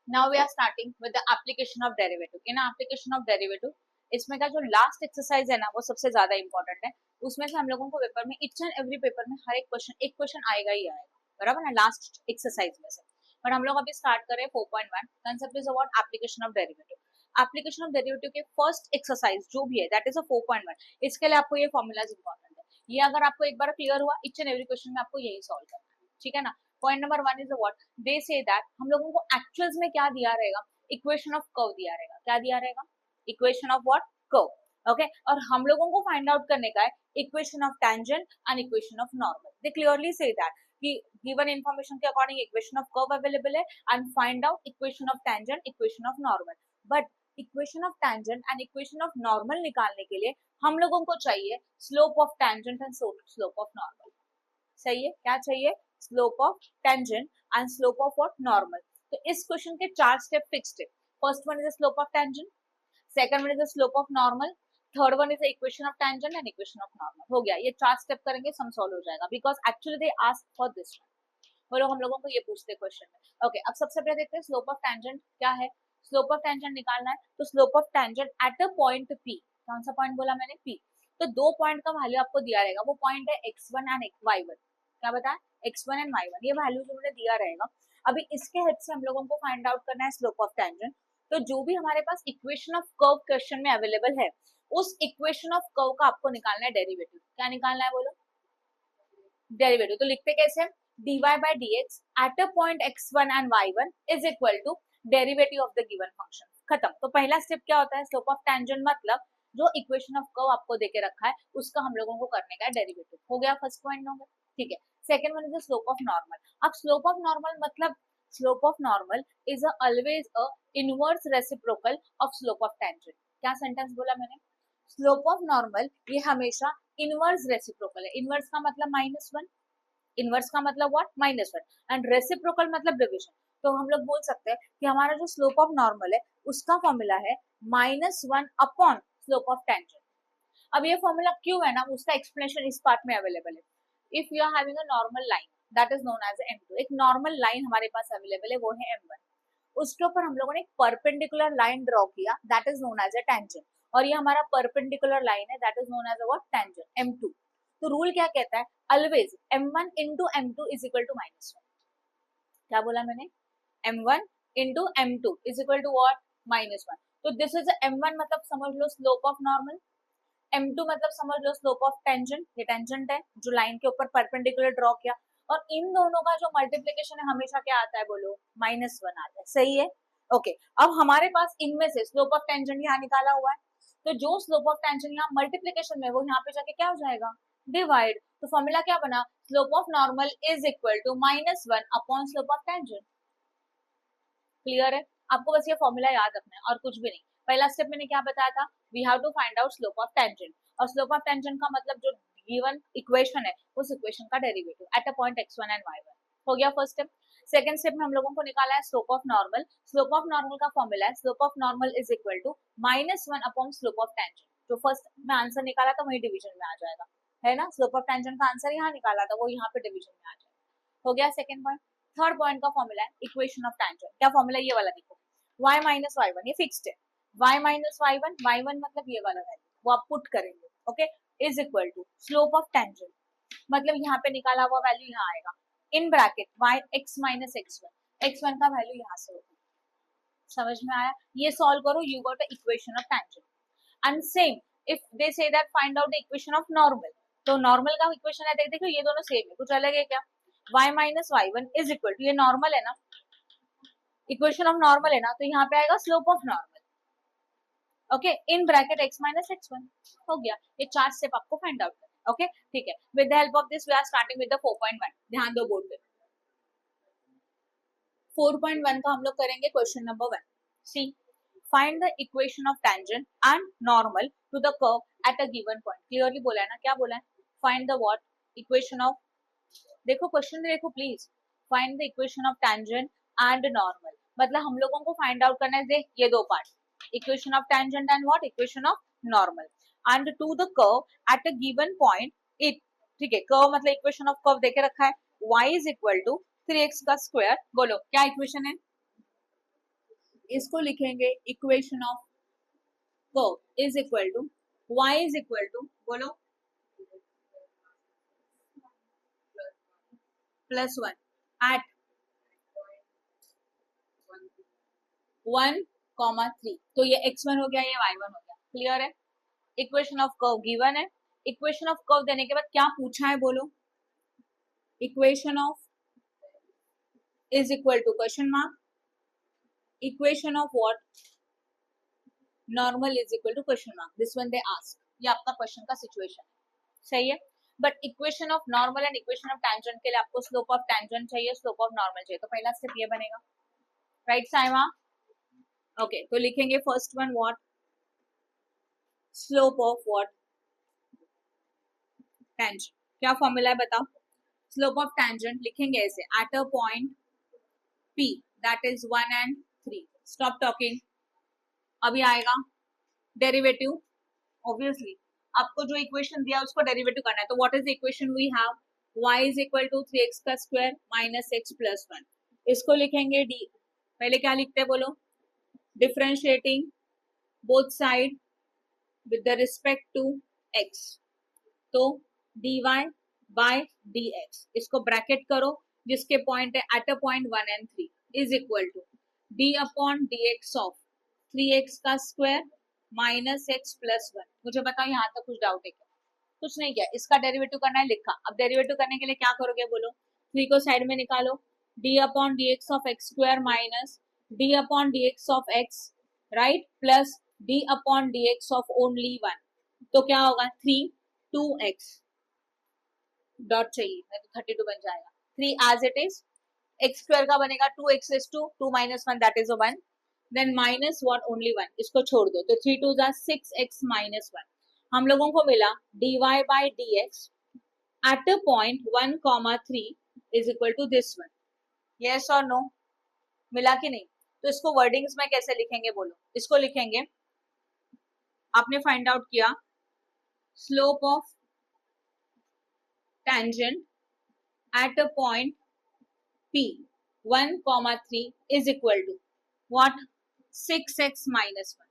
Now we are starting with the application of derivative. In application of derivative इसमें का जो last exercise है ना वो सबसे ज्यादा इंपॉर्टेंट है. उसमें से हम लोगों को पेपर में ईच एंड एवरी पेपर में हर एक क्वेश्चन आएगा ही आएगा, बराबर ना, लास्ट एक्सरसाइज में से. बट हम लोग अभी स्टार्ट करें 4.1. Concept is about application of derivative. Application of derivative के फर्स्ट एक्सरसाइज जो भी है दैट इज अ 4.1. इसके लिए आपको ये फॉर्मूलाज इंपॉर्टेंट है. ये अगर आपको एक बार क्लियर हुआ ईच एंड एवरी क्वेश्चन में आपको यही सॉल्व करना है, ठीक है ना. Point number 1 is what they say that हम लोगों को एक्चुअल्स में क्या दिया रहेगा, इक्वेशन ऑफ कर्व दिया रहेगा. क्या दिया रहेगा, equation of what, curve. Okay, और हम लोगों को फाइंड आउट करने का है equation of tangent and equation of normal. They clearly say that कि गिवन इंफॉर्मेशन के according equation of curve available है and find out equation of tangent, equation of normal. But equation of tangent and equation of normal निकालने के लिए हम लोगों को चाहिए slope of tangent and slope of normal. सही है, क्या चाहिए, slope of tangent and slope of what, normal. तो इस क्वेश्चन के 4 स्टेप फिक्स्ड है. First one is the slope of tangent, second one is the slope of normal, third one is the equation of tangent and equation of normal. हो गया, ये 4 step करेंगे sum solve हो जाएगा because actually they ask for this one. वो लोग हम लोगों को ये पूछते हैं क्वेश्चन में. ओके, अब सबसे पहले देखते हैं स्लोप ऑफ टेंजेंट क्या है. स्लोप ऑफ टेंजेंट निकालना है तो slope of tangent at a point P. कौन सा पॉइंट बोला मैंने, पी. तो 2 पॉइंट का वैल्यू आपको दिया रहेगा. वो पॉइंट है x1 एंड y1. क्या बताया, x1 एंड y1. ये वैल्यू उन्होंने दिया रहेगा. अभी इसके हेल्प से हम लोगों को फाइंड आउट करना है स्लोप ऑफ टेंजेंट. तो जो भी हमारे पास इक्वेशन ऑफ कर्व क्वेश्चन में अवेलेबल है उस इक्वेशन ऑफ कर्व का आपको निकालना है डेरिवेटिव. क्या निकालना है बोलो, डेरिवेटिव. तो लिखते कैसे, dy by dx at a point x1 and y1 is equal to derivative of the given function. खत्म. तो पहला स्टेप क्या होता है, स्लोप ऑफ टेंजेंट मतलब जो इक्वेशन ऑफ कर्व आपको देके रखा है उसका हम लोगों को करने का है डेरिवेटिव. हो गया, फर्स्ट पॉइंट हो गया, ठीक है. Second one is slope of normal. अब स्लोप ऑफ नॉर्मल मतलब slope of normal is always a inverse reciprocal of slope of tangent. क्या सेंटेंस बोला मैंने, स्लोप ऑफ नॉर्मल ये हमेशा इनवर्स रेसिप्रोकल है. इनवर्स का मतलब -1, इनवर्स का मतलब व्हाट, -1, एंड रेसिप्रोकल मतलब डिवीजन. तो हम लोग बोल सकते हैं कि हमारा जो स्लोप ऑफ नॉर्मल है उसका फॉर्मूला है -1 अपॉन स्लोप ऑफ टेंजेंट. अब ये फॉर्मूला क्यों है ना, उसका एक्सप्लेनेशन इस पार्ट में अवेलेबल है. If you are having a normal line that is known as m2. एक नॉर्मल लाइन हमारे पास अवेलेबल है वो है m1. उसके ऊपर हम लोगों ने एक परपेंडिकुलर लाइन ड्रॉ किया that is known as a tangent. और ये हमारा परपेंडिकुलर लाइन है that is known as a what, tangent, m2. तो रूल क्या कहता है, always m1 into m2 is equal to -1. क्या बोला मैंने, m1 into m2 is equal to what, -1. तो दिस इज m1 मतलब समझ लो स्लोप ऑफ नॉर्मल, m2 मतलब समझ लो स्लोप ऑफ टेंजेंट. ये टेंजेंट है जो लाइन के ऊपर परपेंडिकुलर ड्रॉ किया. और इन दोनों का जो मल्टीप्लीकेशन है हमेशा क्या आता है बोलो, -1 आता है. सही है, ओके. अब हमारे पास इनमें से स्लोप ऑफ टेंजेंट यहाँ निकाला हुआ है. तो जो स्लोप ऑफ टेंजेंट यहाँ मल्टीप्लीकेशन में वो यहाँ पे जाके क्या हो जाएगा, डिवाइड. तो फॉर्मूला क्या बना, slope of normal is equal to -1 upon slope of tangent. Clear है, आपको बस ये फॉर्मूला याद रखना है और कुछ भी नहीं. पहला स्टेप मैंने क्या बताया था, we have to find out slope of tangent. और स्लोप ऑफ टेंजेंट का मतलब जो गिवन इक्वेशन है उस इक्वेशन का derivative at a point x1 and y1. हो गया फर्स्ट स्टेप. सेकंड स्टेप में हम लोगों को निकाला है slope of normal. Slope of normal का फॉर्मूला है slope of normal is equal to -1 upon slope of tangent. जो फर्स्ट में आंसर निकाला था वही डिवीजन में आ जाएगा, है ना. स्लोप ऑफ टेंजेंट का आंसर यहाँ निकाला था वो यहाँ पे डिवीजन में आ जाएगा. हो गया सेकंड पॉइंट. थर्ड पॉइंट का फॉर्मूला है इक्वेशन ऑफ टेंजेंट. क्या फॉर्मूला, ये वाला देखो, y माइनस y1, ये फिक्स्ड है. y माइनस y1 मतलब ये वाला वैल्यू वो आप पुट करेंगे, okay, is equal to slope of tangent मतलब यहाँ पे निकाला हुआ वैल्यू यहाँ आएगा in bracket y x minus x1 का वैल्यू यहाँ से होगा. समझ में आया, ये सॉल्व करो, you got the equation of tangent. And same if they say that find out the equation of normal. तो नॉर्मल का इक्वेशन है, देखो ये दोनों सेम है, कुछ अलग है क्या, y minus y1 is equal to, ये नॉर्मल है ना, इक्वेशन ऑफ नॉर्मल है ना, तो यहाँ पे आएगा slope of normal, okay, in bracket x minus x1. हो गया, ये 4 स्टेप आपको फाइंड आउट करना है, ओके, ठीक है. With the help of this we are starting with the 4.1. ध्यान दो बोर्ड पे. 4.1 का हम लोग करेंगे question number 1. C, find the equation of tangent and normal to the curve at a given point. Clearly बोला है ना, क्या बोला है, find the what, equation of, देखो क्वेश्चन देखो please, find the equation of tangent and normal. मतलब हम लोगों को फाइंड आउट करना है ये दो part, equation of tangent and what, equation of normal. And to the curve at a given point it, ठीक है, कर्व मतलब इक्वेशन ऑफ कर्व देके रखा है y is equal to 3x का स्क्वायर. बोलो क्या इक्वेशन है, इसको लिखेंगे equation of curve is equal to y is equal to बोलो +1 एट 1,3। तो ये x1 हो गया, ये y1 हो गया। क्लियर है? इक्वेशन ऑफ कर्व गिवन है। इक्वेशन ऑफ कर्व देने के बाद क्या पूछा है बोलो? Equation of is equal to question mark, equation of what, normal is equal to question mark. This one they ask, ये आपका क्वेश्चन का सिचुएशन है, सही है। But equation of normal and equation of tangent के लिए आपको स्लोप ऑफ टेंजेंट चाहिए, स्लोप ऑफ नॉर्मल चाहिए। तो पहला स्टेप ये बनेगा, राइट साइमा? ओके, तो लिखेंगे first one what, slope of what, tangent. क्या फॉर्मूला है बताओ? स्लोप ऑफ टेंजेंट लिखेंगे ऐसे, eight a point P that is 1 and 3। Stop talking। अभी आएगा डेरिवेटिव, ऑब्वियसली आपको जो इक्वेशन दिया उसको डेरिवेटिव करना है। तो what is the equation we have? y is equal to 3x का स्क्वायर माइनस x प्लस 1। इसको लिखेंगे d, पहले क्या लिखते हैं बोलो? Differentiating both side with the respect to x, तो dy बाय dx। इसको ब्रैकेट करो, जिसके पॉइंट है at a point 1 and 3 is equal to d upon dx of 3x का स्क्वायर माइनस x प्लस 1। मुझे बताओ यहाँ तक कुछ डाउट है क्या? कुछ नहीं किया, इसका डेरिवेटिव करना है, लिखा। अब डेरिवेटिव करने के लिए क्या करोगे बोलो? 3 को साइड में निकालो, d upon dx of x square minus d upon dx of x, right, plus d upon dx of only 1। तो क्या होगा? 3 2x डॉट चाहिए, नहीं तो 32 बन जाएगा। 3 as it is, x square का बनेगा 2x is 2, 2 minus 1 that is 1, then minus what, only 1। इसको छोड़ दो, तो 3 2 जा 6x माइनस 1। हम लोगों को मिला dy bye dx at a point 1,3 is equal to this one. Yes और नो? मिला कि नहीं? तो इसको वर्डिंग्स में कैसे लिखेंगे बोलो? इसको लिखेंगे, आपने फाइंड आउट किया slope of tangent at a point P 1,3 is equal to what? 6x minus 1।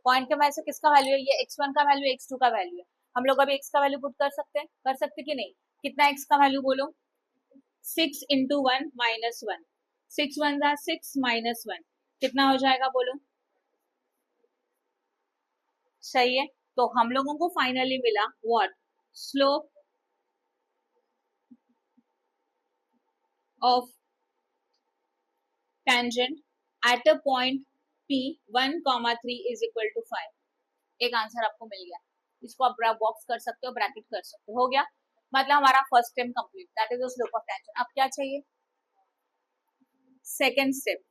Point के वजह से किसका वैल्यू है? ये x1 का वैल्यू, x2 का वैल्यू है। हम लोग अभी x का वैल्यू पुट कर सकते हैं, कर सकते कि नहीं? कितना x का वैल्यू बोलो? 6 इंटू 1 माइनस 1, 6 1 जा 6 माइनस 1, कितना हो जाएगा बोलो? सही है। तो हम लोगों को फाइनली मिला what? Slope of tangent at a point P 1,3 is equal to 5। एक आंसर आपको मिल गया, इसको आप बॉक्स कर सकते हो, ब्रैकेट कर सकते हो गया। मतलब हमारा first step complete, that is the slope of tangent. अब क्या चाहिए? Second step,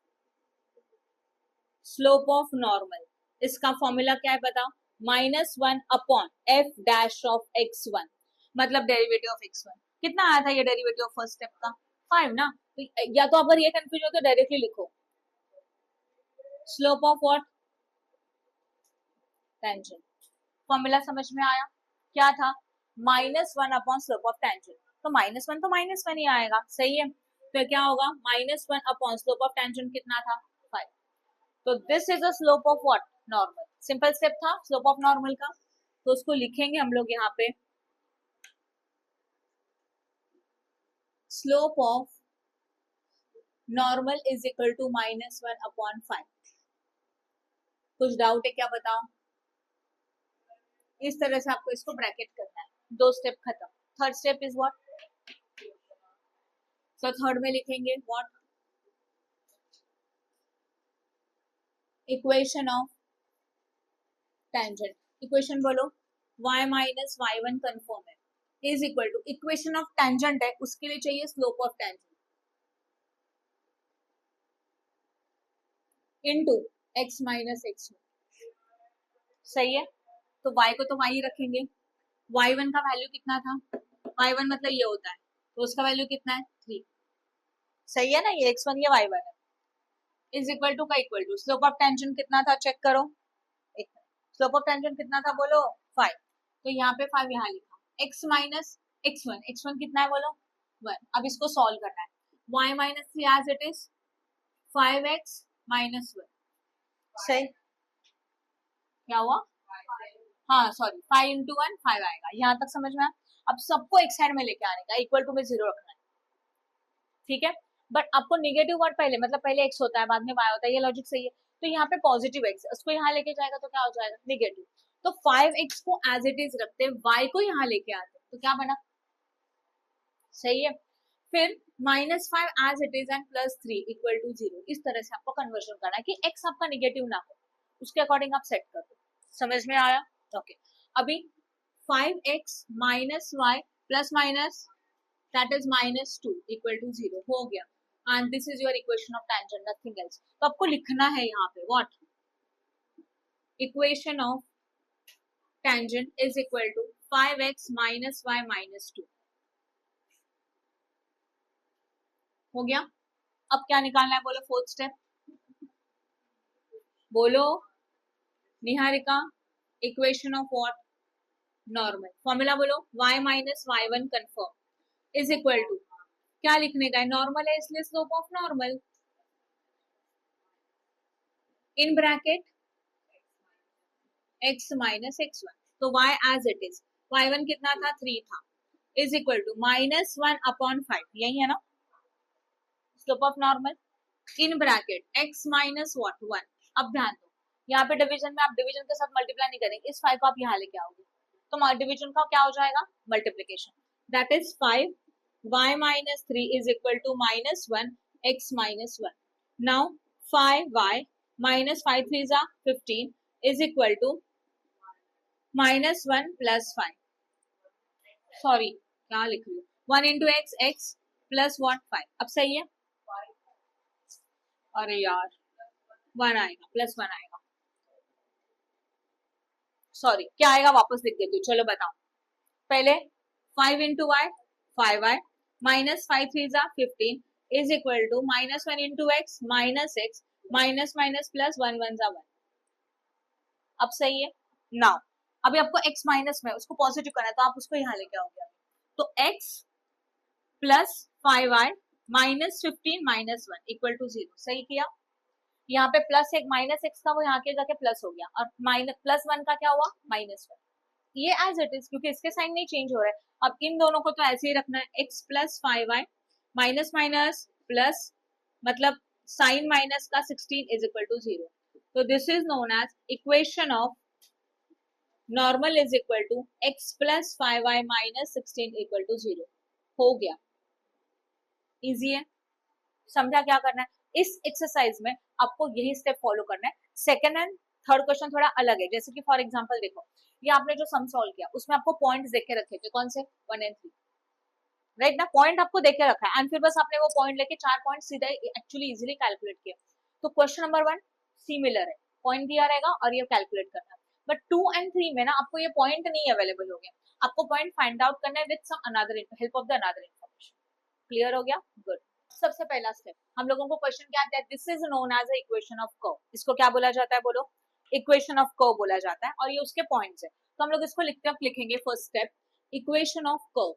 slope of normal. इसका फॉर्मूला क्या है बताओ? -1 upon f dash of x1, मतलब डेरिवेटिव ऑफ x1। कितना आया था ये डेरिवेटिव ऑफ फर्स्ट स्टेप का? 5 ना। तो या तो अगर ये कंफ्यूज हो तो डायरेक्टली लिखो slope of what? Tangent. Formula समझ में आया? क्या था? -1 अपॉन स्लोप ऑफ टेंजेंट। तो -1 तो -1 ही आएगा, सही है। तो क्या होगा? -1 अपॉन स्लोप ऑफ टेंजेंट कितना था? 5। तो this is the slope of what? Normal. Simple step था स्लोप ऑफ नॉर्मल का, तो उसको लिखेंगे हम लोग यहाँ पे, slope of normal is equal to -1 upon 5। कुछ डाउट है क्या बताओ? इस तरह से आपको इसको ब्रैकेट करना है। 2 स्टेप खत्म। Third step is what? तो थर्ड में लिखेंगे what? Equation of tangent. Equation बोलो, y माइनस y1 कन्फर्म है is equal to, equation of tangent है उसके लिए चाहिए slope of tangent into x minus x1। सही है। तो y को तो y ही रखेंगे। y1 का वैल्यू कितना था? y1 मतलब ये होता है, तो उसका वैल्यू कितना है? 3। सही है ना? ये x1 ये y1 है। इज इक्वल टू का equal to slope of tangent कितना था? चेक करो। स्लोप ऑफ टेंजेंट कितना था बोलो? 5। तो यहाँ पे 5 यहाँ लिखा, x माइनस x1, x1 कितना है बोलो? 1। अब इसको सॉल्व करना है। y minus 3 as it is 5x -1 सही क्या हुआ, हाँ सॉरी 5 × 1 5 आएगा, यहाँ तक समझ में आया। अब सबको एक साइड में लेके आने का, इक्वल टू में 0 रखना है, ठीक है। बट आपको नेगेटिव वर्ड पहले, मतलब पहले x होता है बाद में y होता है, ये लॉजिक सही है। तो यहाँ पे पॉजिटिव x उसको यहाँ लेके जाएगा तो क्या हो जाएगा, नेगेटिव। तो 5x को एज इट इज रखते हैं, y को यहाँ लेके आते हैं, तो क्या बना, सही है। फिर -5 as it is and +3 equal to 0, इस तरह से आपको कन्वर्जन करना है कि x आपका नेगेटिव ना हो, उसके अकॉर्डिंग आप सेट कर दो। समझ में आया, ओके। अभी 5x - y plus minus that is -2 equal to 0 हो गया, and this is your equation of tangent, nothing else। तो आपको लिखना है यहाँ पे what, equation of tangent is equal to 5x - y - 2 हो गया। अब क्या निकालना है, बोलो फोर्थ स्टेप, बोलो Niharika, equation of what, normal. Formula बोलो y - y1 confirm is equal to, क्या लिखने का है, नॉर्मल है इसलिए slope of normal, in bracket x - x1, तो y as it is, y1 कितना था 3 था, इज इक्वल टू -1/5, यही है ना slope of normal, in bracket x minus what 1। अब ध्यान दो, यहाँ पे डिवीजन में आप डिवीजन के साथ मल्टीप्लाई नहीं करेंगे, इस 5 को आप यहाँ लेके आओगे तो डिवीजन का क्या हो जाएगा, multiplication, that is 5 y - 3 is equal to -1 x - 1। Now 5y -5 3 are 15 is equal to -1 + 5, sorry क्या लिख रही हूँ, 1 × x x प्लस व्हाट 5, अब सही है, अरे यार 1 आएगा, +1 आएगा, सॉरी क्या आएगा वापस लिख देती हूँ, चलो बताओ। पहले 5 × y 5y -5 3 are 15 is equal to -1 × x -x minus minus plus 1 1 1। अब सही है, नाउ अभी आपको x माइनस में उसको पॉजिटिव करना है तो आप उसको यहाँ लेके आओगे, तो x plus 5y -15 -1 equal to 0, सही किया। यहाँ पे +1 -x था वो यहाँ के जाके प्लस हो गया, और +1 का क्या हुआ -1, ये एज इट इज क्योंकि इसके साइन नहीं चेंज हो रहा है। अब इन दोनों को तो ऐसे ही रखना है, x plus 5y minus minus plus, मतलब साइन माइनस का 16 इज इक्वल टू 0, तो this is known as equation of normal is equal to x plus 5y minus 16 equal to 0, हो गया, इजी है, समझा क्या करना है। इस एक्सरसाइज में आपको यही स्टेप फॉलो करना है। सेकंड एंड थर्ड क्वेश्चन थोड़ा अलग है, जैसे कि फॉर एग्जांपल देखो, ये आपने जो सम सॉल्व किया उसमें आपको पॉइंट्स देख के रखे थे, कौन से 1 और 3, राइट ना, पॉइंट आपको देख के रखा है एंड फिर बस आपने वो पॉइंट लेके 4 पॉइंट सीधा एक्चुअली इजीली कैलकुलेट किया। तो क्वेश्चन नंबर 1 सिमिलर है, पॉइंट दिया रहेगा और ये कैलकुलेट करना है, बट 2 और 3 में ना आपको ये पॉइंट नहीं अवेलेबल हो गया, आपको पॉइंट फाइंड आउट करना है with some another help of the another information. Clear हो गया, गुड। सबसे पहला स्टेप हम लोगों को क्वेश्चन क्या आता है, this is known as a equation of curve, इसको क्या बोला जाता है, बोलो इक्वेशन ऑफ कर्व बोला जाता है, और ये उसके पॉइंट्स है, तो हम लोग इसको लिखेंगे first step, equation of curve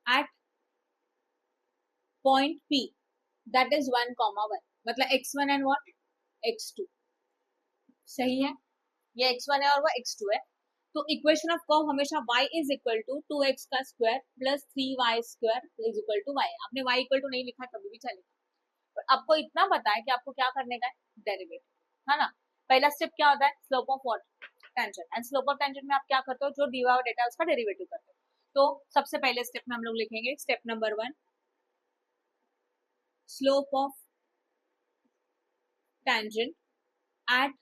at point P that is 1, 1, मतलब x1 एंड व्हाट x2, सही है, ये x1 है और वो x2 है। तो इक्वेशन ऑफ कर्व हमेशा y is equal to 2x का square plus 3y square is equal to y, आपने y इक्वल टू नहीं लिखा तभी भी चलेगा, पर आपको इतना पता है कि आपको क्या करने का है, डेरिवेटिव, है ना। पहला स्टेप क्या होता है, slope of what, tangent, and slope of tangent में आप क्या करते हो, जो दिया हुआ डेटा उसका डेरिवेटिव करते हो। तो सबसे पहले स्टेप में हम लोग लिखेंगे step number 1, slope of tangent at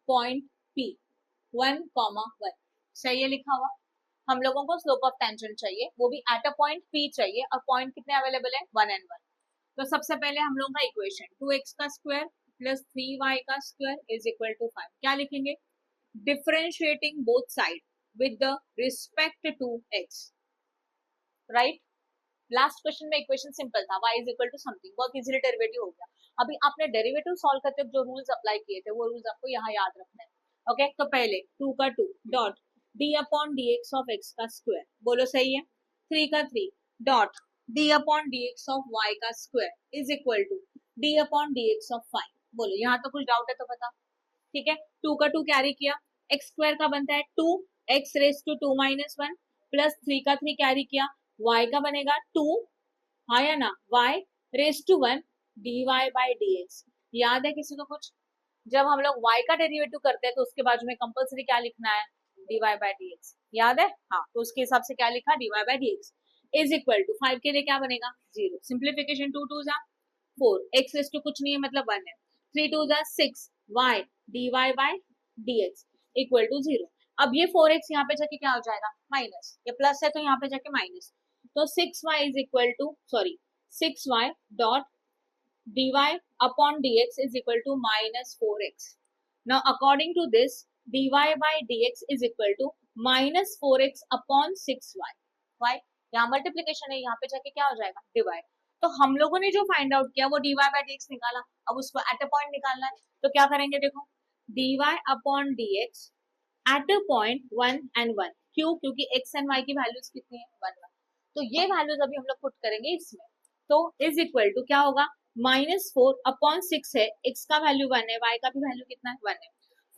point P 1, 1, सही है लिखा हुआ। हम लोगों को स्लोप ऑफ टेंजेंट चाहिए, वो भी एट अ पॉइंट P चाहिए, और पॉइंट कितने अवेलेबल है, 1 और 1। तो सबसे पहले हम लोगों का इक्वेशन 2x का स्क्वायर प्लस 3y का स्क्वायर इज इक्वल टू 5, क्या लिखेंगे, differentiating both side with the respect to x, right. Last question में इक्वेशन सिंपल था, y is equal to something, बहुत इजीली डेरिवेटिव हो गया। अभी आपने डेरिवेटिव सॉल्व करते वक्त जो रूल्स अप्लाई किए थे वो रूल्स आपको यहाँ याद रखना है, ओके। तो पहले 2 का 2 dot d upon dx of x का स्क्वायर, बोलो सही है, 3 का 3 dot d upon D x of y का square is equal to d upon D x of five. बोलो यहाँ तो कुछ डाउट है तो बता। ठीक है, टू का टू कैरी किया, एक्स स्क्वायर का बनता है two X raise to two minus one, plus three का थ्री कैरी किया, वाई का बनेगा टू, हाँ या ना, Y raise to one D Y by D X. याद है किसी को कुछ? जब हम लोग y का डेरिवेटिव करते हैं तो उसके बाजू में कंपलसरी क्या लिखना है, dy बाई डी एक्स। याद है? हाँ, तो उसके हिसाब से क्या लिखा, dy by D X is equal to 5 के लिए क्या बनेगा, जीरो। सिंप्लीफिकेशन, टू टू जा फोर, एक्स रेस टू कुछ नहीं है मतलब वन है, थ्री टू जा six, Y D Y by D X equal to zero. अब ये 4x यहाँ पे जाके क्या हो जाएगा, माइनस, ये प्लस है तो यहाँ पे जाके माइनस, तो 6y is equal to, sorry 6y dot dy upon dx is equal to minus 4x. Now according to this, dy by dx is equal to minus 4x upon 6y. y यहाँ multiplication है, यहाँ पे जाके क्या हो जाएगा, divide. तो हम लोगों ने जो फाइंड आउट किया वो dy by dx निकाला, अब उसको एट अ पॉइंट निकालना है, तो क्या करेंगे, देखो dy upon dx at a point one and one. क्यों? क्योंकि x एंड y की वैल्यूज कितनी है, वन वन। तो ये वैल्यूज अभी हम लोग पुट करेंगे इसमें, तो इज इक्वल टू क्या होगा, माइनस फोर अपॉन सिक्स है, x का वैल्यू वन है, y का भी वैल्यू कितना है, वन है,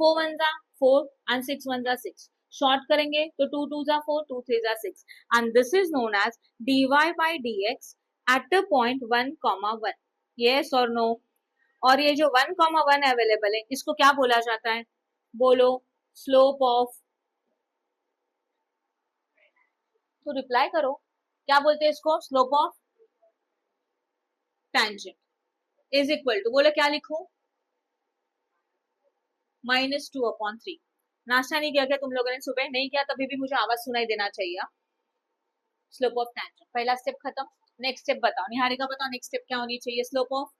फोर वन जा फोर एंड सिक्स वन जा सिक्स, शॉर्ट करेंगे तो टू टू जा फोर, टू थ्री जा six, and this is known as dy by dx at a point one comma one. Yes और नो? और ये जो वन कॉमा वन अवेलेबल है इसको क्या बोला जाता है, बोलो, स्लोप ऑफ, तो रिप्लाई करो, क्या बोलते हैं इसको, slope of tangent is equal to, बोलो क्या लिखो, माइनस टू अपॉन थ्री। नाश्ता नहीं किया क्या तुम लोगों ने सुबह? नहीं किया तभी भी मुझे आवाज सुनाई देना चाहिए। स्लोप ऑफ टेंजेंट, पहला स्टेप खत्म, नेक्स्ट स्टेप बताओ, निहारिका बताओ नेक्स्ट स्टेप क्या होनी चाहिए, slope of,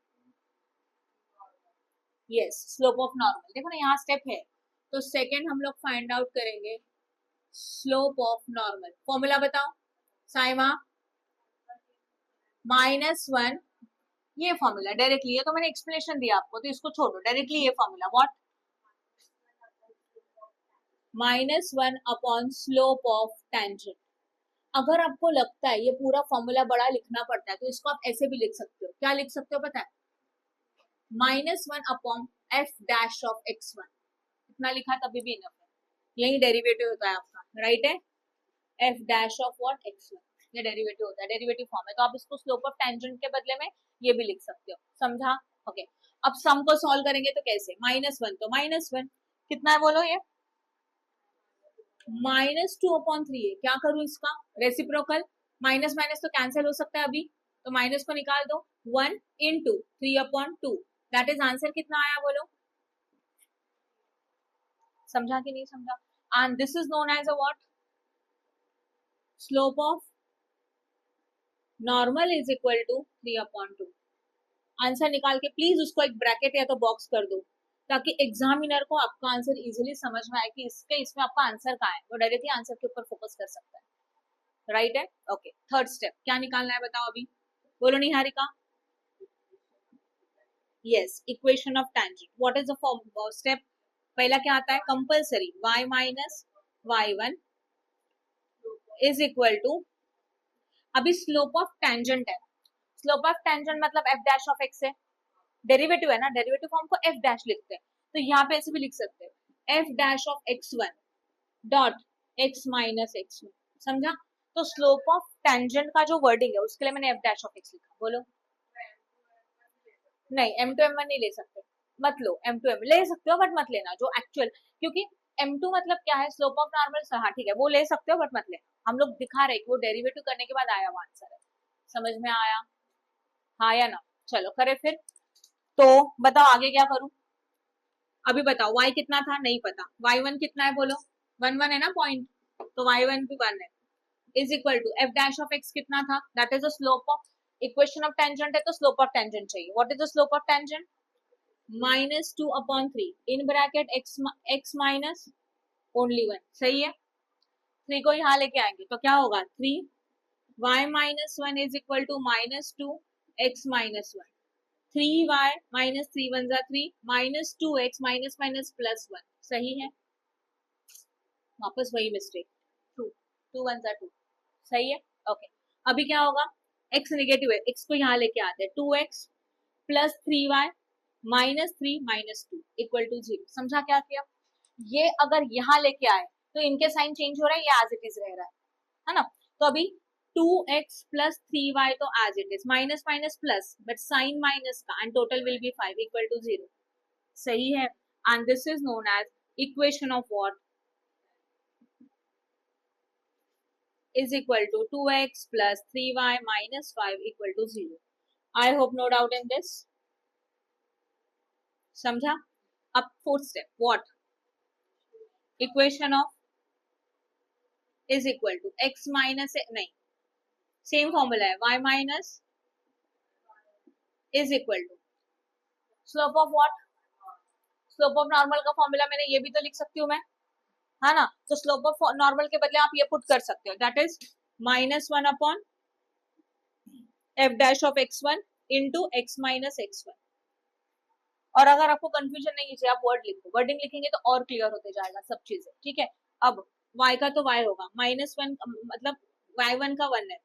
yes slope of normal. देखो ना यहाँ स्टेप है, तो सेकेंड हम लोग फाइंड आउट करेंगे स्लोप ऑफ नॉर्मल। फॉर्मूला बताओ साइमा, माइनस वन, ये फॉर्मूला डायरेक्टली, ये तो मैंने एक्सप्लेनेशन दिया आपको तो इसको छोड़ो, डायरेक्टली ये formula, what, minus one upon slope of tangent. अगर आपको लगता है ये पूरा फॉर्मूला बड़ा लिखना पड़ता है तो इसको आप ऐसे भी लिख सकते हो, क्या लिख सकते हो पता है, minus one upon F dash of x one, इतना लिखा तभी भी इनफ है, यही डेरिवेटिव होता है आपका, राइट है, F dash of what, x one, ये डेरिवेटिव होता है, डेरिवेटिव फॉर्म है, तो आप इसको स्लोप ऑफ टेंजेंट के बदले में ये भी लिख सकते हो, समझा? ओके, अब सम को सॉल्व करेंगे तो कैसे, माइनस वन तो माइनस वन, कितना है बोलो, ये माइनस टू अपॉन थ्री है, क्या करूं इसका रेसिप्रोकल, माइनस माइनस तो कैंसिल हो सकता है अभी, तो माइनस को निकाल दो, one in two three upon two, that is answer कितना आया बोलो, समझा कि नहीं समझा? And this is known as a what, slope of normal is equal to three upon two. Answer निकाल के प्लीज उसको एक ब्रैकेट या तो बॉक्स कर दो, ताकि एग्जामिनर को आपका आंसर इजीली समझ में आए कि इसके इसमें आपका आंसर कहाँ है, वो डायरेक्टली आंसर के ऊपर फोकस कर सकता है, राइट है? ओके, थर्ड स्टेप क्या निकालना है बताओ अभी, बोलो Niharika. Yes, equation of tangent, what is the form step, पहला क्या आता है, compulsory y minus y1 is equal to, अभी स्लोप ऑफ टेंजेंट है, स्लोप ऑफ टेंजेंट मतलब एफ डैश ऑफ एक्स है, डेरिवेटिव है ना, डेरिवेटिव फॉर्म को एफ डैश लिखते हैं, तो यहाँ पे ऐसे भी लिख सकते हैं F dash of x one dot x minus x one, समझा? तो स्लोप ऑफ टेंजेंट का जो वर्डिंग है उसके लिए मैंने एफ डैश ऑफ एक्स लिखा, बोलो, नहीं एम टू एम वन नहीं ले सकते, मत लो, एम टू एम ले सकते हो बट मत लेना जो एक्चुअल, क्योंकि एम टू मतलब क्या है, स्लोप ऑफ नॉर्मल, हाँ ठीक है वो ले सकते हो बट मत लेना, हम लोग दिखा रहे कि वो डेरिवेटिव करने के बाद आया हुआ आंसर है, समझ में आया, हाँ या ना? चलो करे फिर, तो बताओ आगे क्या करूं, अभी बताओ y कितना था, नहीं पता, y1 कितना है बोलो, वन वन है ना पॉइंट, तो y1 भी वन है, is equal to F dash of x कितना था, that is the slope of, equation of tangent है तो स्लोप ऑफ टेंजेंट चाहिए, what is the slope of tangent, minus two upon three in bracket x minus only one, सही है, three को यहाँ लेके आएंगे तो क्या होगा, three y minus one is equal to minus two x minus one, three y minus three one जा three, minus two x minus minus plus one, सही है, वापस वही मिस्टेक, टू टू वन जा टू, सही है, ओके, अभी क्या होगा, एक्स नेगेटिव है, एक्स को यहाँ लेके आते हैं, 2x plus 3y minus 3 minus 2 equal to 0। समझा क्या किया? ये अगर यहाँ लेके आए तो इनके साइन चेंज हो रहा है, ये एज इट इज रह रहा है ना? तो अभी 2x प्लस 3y तो as it is, minus minus plus, but sign minus का, and total will be 5 equal to 0। सही है, and this is known as equation of what? is equal to 2x plus 3y minus 5 equal to 0. I hope no doubt in this. समझा? अब fourth step, what? Equation of is equal to x minus, नहीं, same formula है, y minus is equal to slope of what? Slope of normal का formula मैंने ये भी तो लिख सकती हूँ मैं, है ना? तो स्लोप ऑफ नॉर्मल के बदले आप ये पुट कर सकते हो, that is -1 upon F dash of x1 into x minus x1। और अगर आपको कंफ्यूजन नहीं चाहिए, आप वर्ड लिखो, वर्डिंग लिखेंगे तो और क्लियर होते जाएगा सब चीजें, ठीक है? अब y का तो y होगा -1, मतलब y1 का 1 है,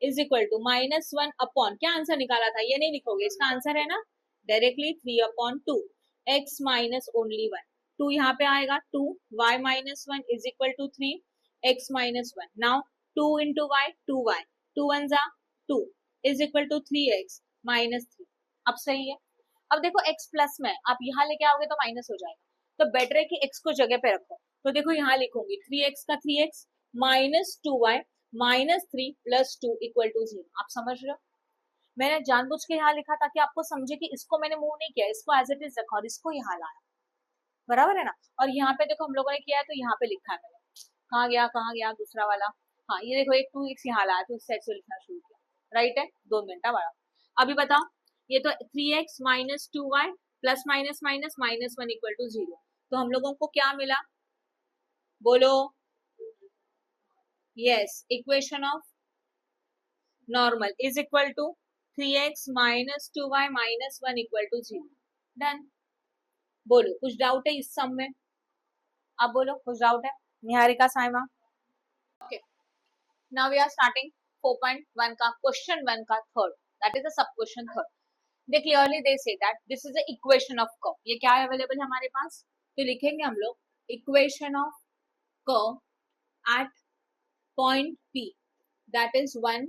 इज इक्वल टू -1 अपॉन, क्या आंसर निकाला था ये नहीं लिखोगे, इसका आंसर है ना directly 3 upon 2 x minus only 1, 2 यहाँ पे आएगा, 2 y minus 1 is equal to 3 x minus 1। Now 2 into y, 2y, 2 1 जा 2 is equal to 3x minus 3। अब सही है? अब देखो x प्लस में आप यहाँ लेके आओगे तो माइनस हो जाएगा, तो बेटर है कि x को जगह पे रखो। तो देखो यहाँ लिखूंगी 3x का 3x minus 2y minus 3 plus 2 equal to 0। आप समझ रहे हो? मैंने जानबूझ के यहाँ लिखा ताकि आपको समझे कि इसको मैंने मूव नहीं किया, इसको एज इट इज रखा और इसको यहाँ लाया, बराबर है ना? और यहाँ पे देखो हम लोगों ने किया है तो यहाँ पे लिखा है मैंने, कहाँ गया दूसरा वाला, हाँ ये देखो एक 2x यहाँ लाया तो इस साइड से लिखना शुरू किया, राइट है? 2 मिनट बड़ा। अभी बताओ, ये तो 3x minus 2y plus minus minus minus 1 equal to 0, तो हम लोगों को क्या मिला बोलो? Yes, equation of normal is equal to 3x minus 2y minus 1 equal to 0। Done. बोलो कुछ डाउट है इस सम में? अब बोलो कुछ डाउट है? Niharika, Saima? Okay, now we are starting 4.1 का क्वेश्चन 1 का third, that is the sub question third. They clearly they say that this is the equation of curve. ये क्या है अवेलेबल है हमारे पास? तो लिखेंगे हम लोग equation of curve at point P, that is 1,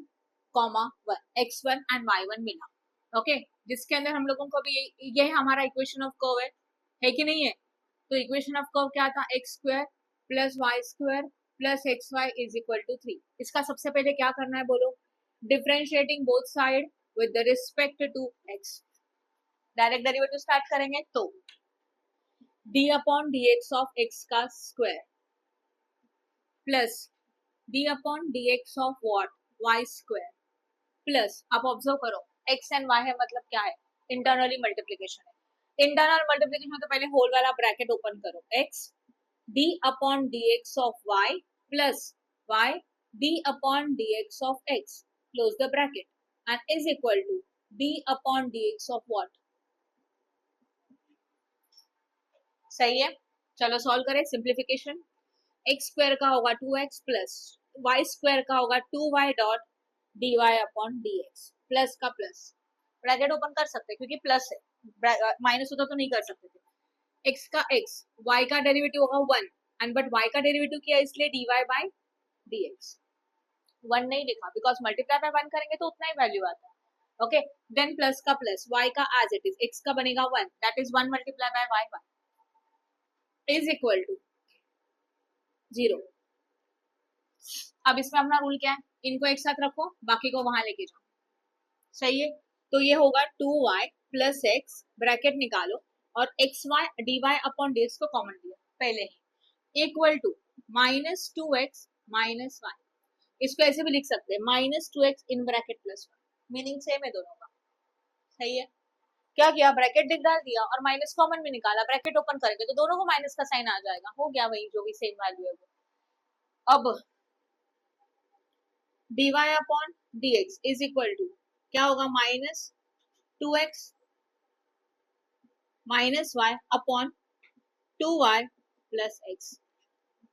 1, x1 and y1 मिला, ओके? जिसके अंदर हम लोगों को भी ये हमारा इक्वेशन ऑफ कर्व है कि नहीं है? तो इक्वेशन ऑफ कर्व क्या था? x square plus Y square plus X Y is equal to 3। इसका सबसे पहले क्या करना है बोलो? Differentiating both side with respect to x। Direct derivative start करेंगे तो d upon D x of x का square plus d upon D x of what? y square plus, आप ऑब्जर्व करो x एंड y है मतलब क्या है? Internally multiplication है। इंटरनल मल्टीप्लीकेशन में तो पहले होल वाला ब्रैकेट ओपन करो, x d upon D x of y plus y d upon D x of x close the bracket and is equal to d upon D x of what? सही है, चलो solve करें। Simplification, x square का होगा 2x plus y square का होगा 2y dot dy upon dx, plus का plus bracket open कर सकते हैं क्योंकि प्लस है, माइनस होता तो नहीं कर सकते थे। x का x, y का डेरिवेटिव होगा 1 एंड बट y का डेरिवेटिव किया इसलिए dy बाय dx। 1 नहीं लिखा बिकॉज मल्टीप्लाई बाय 1 करेंगे तो उतना ही वैल्यू आता है, ओके? देन प्लस का प्लस, y का एज इट इज, x का बनेगा 1, that is 1 multiply by y1 is equal to 0। अब इसमें अपना रूल क्या है? इनको एक साथ रखो, बाकी को वहां लेके जाओ, सही है? तो ये होगा 2y प्लस एक्स, ब्रैकेट निकालो, और x y D y upon D x को कॉमन लिया पहले ही, equal to minus 2x minus y. इसको ऐसे भी लिख सकते हैं minus 2x in bracket plus 1, meaning same है दोनों का, सही है? क्या किया? ब्रैकेट डाल दिया और माइनस कॉमन में निकाला, ब्रैकेट ओपन करेंगे तो दोनों को माइनस का साइन आ जाएगा, हो गया वही जो भी सेम वैल्यू है वो। अब dy upon dx is equal to क्या होगा? Minus 2x minus y upon 2y plus x,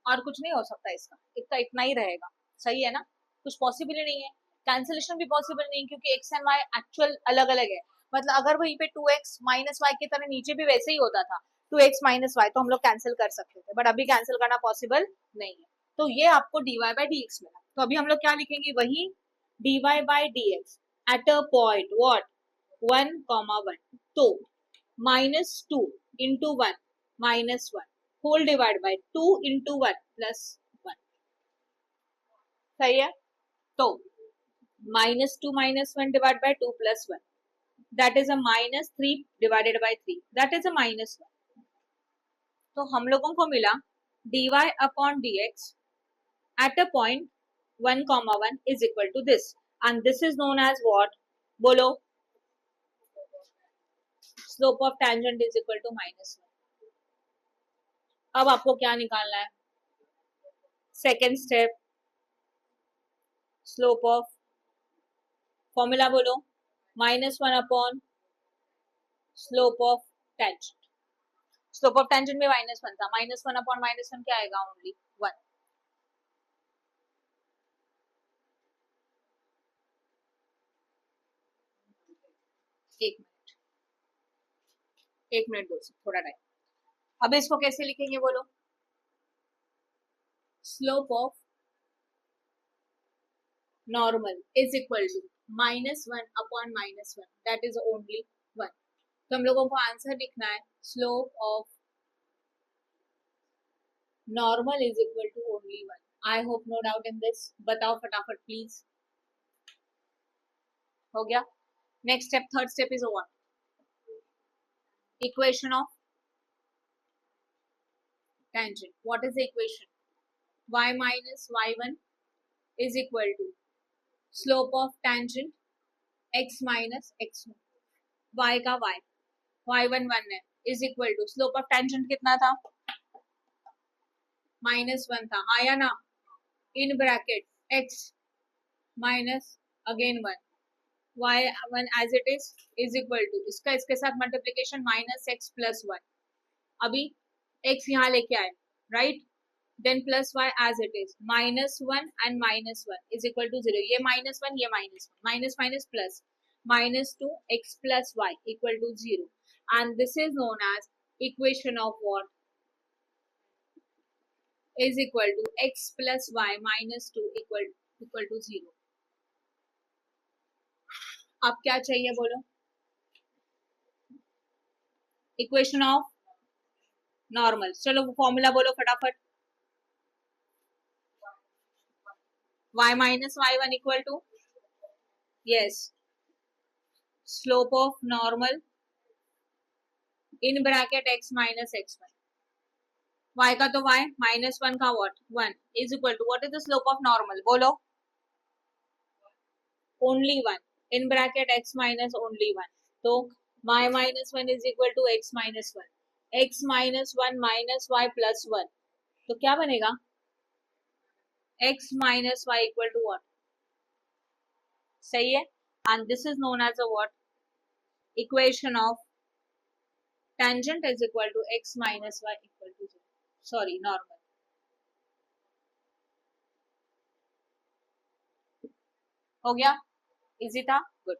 और कुछ नहीं हो सकता इसका, इतना इतना ही रहेगा, सही है ना? कुछ पॉसिबल ही नहीं है, कैंसिलेशन भी पॉसिबल नहीं क्योंकि x एंड y एक्चुअल अलग अलग है। मतलब अगर वहीं पे 2x माइनस वाई की तरह नीचे भी वैसे ही होता था 2x माइनस वाई, तो हम लोग कैंसिल कर सकते थे, बट अभी कैंसिल करना पॉसिबल नहीं है। तो ये आपको dy बाई डी एक्स मिला। तो अभी हम लोग क्या लिखेंगे, वही dy by D x at a point what 1,1, तो -2 into 1 -1 whole divide by 2 into 1 plus 1। सही है। तो -2 -1 divided by 2 plus 1, that is a -3 divided by 3, that is a -1। तो हम लोगों को मिला dy upon dx at a point 1,1 is equal to this, and this is known as what? बोलो, slope of tangent is equal to -1। अब आपको क्या निकालना है? Second step, slope of, formula बोलो, -1 upon slope of tangent. Slope of tangent में -1 था, -1 upon -1 क्या आएगा? ओनली 1। एक मिनट दो, थोड़ा टाइम। अब इसको कैसे लिखेंगे बोलो? Slope of normal is equal to -1 upon -1, that is only 1। तो हम लोगों को आंसर लिखना है slope of normal is equal to only 1। I hope no doubt in this. बताओ फटाफट प्लीज। हो गया। Next step, third step is what? Equation of tangent. What is the equation? Y minus y1 is equal to slope of tangent x minus x1, y का y, y1 1 है, is equal to slope of tangent कितना था? -1 था, आया ना? in bracket x minus again 1, y1 as it is equal to इसका इसके साथ मल्टीप्लीकेशन -x plus 1। अभी x यहाँ लेके आए, right? then plus y as it is, -1 and -1 is equal to 0। ये -1 ये -1, minus minus plus, -2 x plus y equal to 0, and this is known as equation of what? Is equal to x plus y -2 equal to 0। अब क्या चाहिए बोलो? Equation of normal. चलो formula बोलो फटाफट। y minus y1 equal to, yes, slope of normal in bracket x minus x1, y का तो y, -1 का what? 1 is equal to what is the slope of normal? बोलो, only 1 in bracket x minus only 1, तो y minus 1 is equal to x minus 1, x minus 1 minus y plus 1, तो क्या बनेगा? x minus y equal to what? सही है। and this is known as a what? Equation of tangent is equal to x minus y equal to 0, sorry, normal। हो गया? Easy था? Good.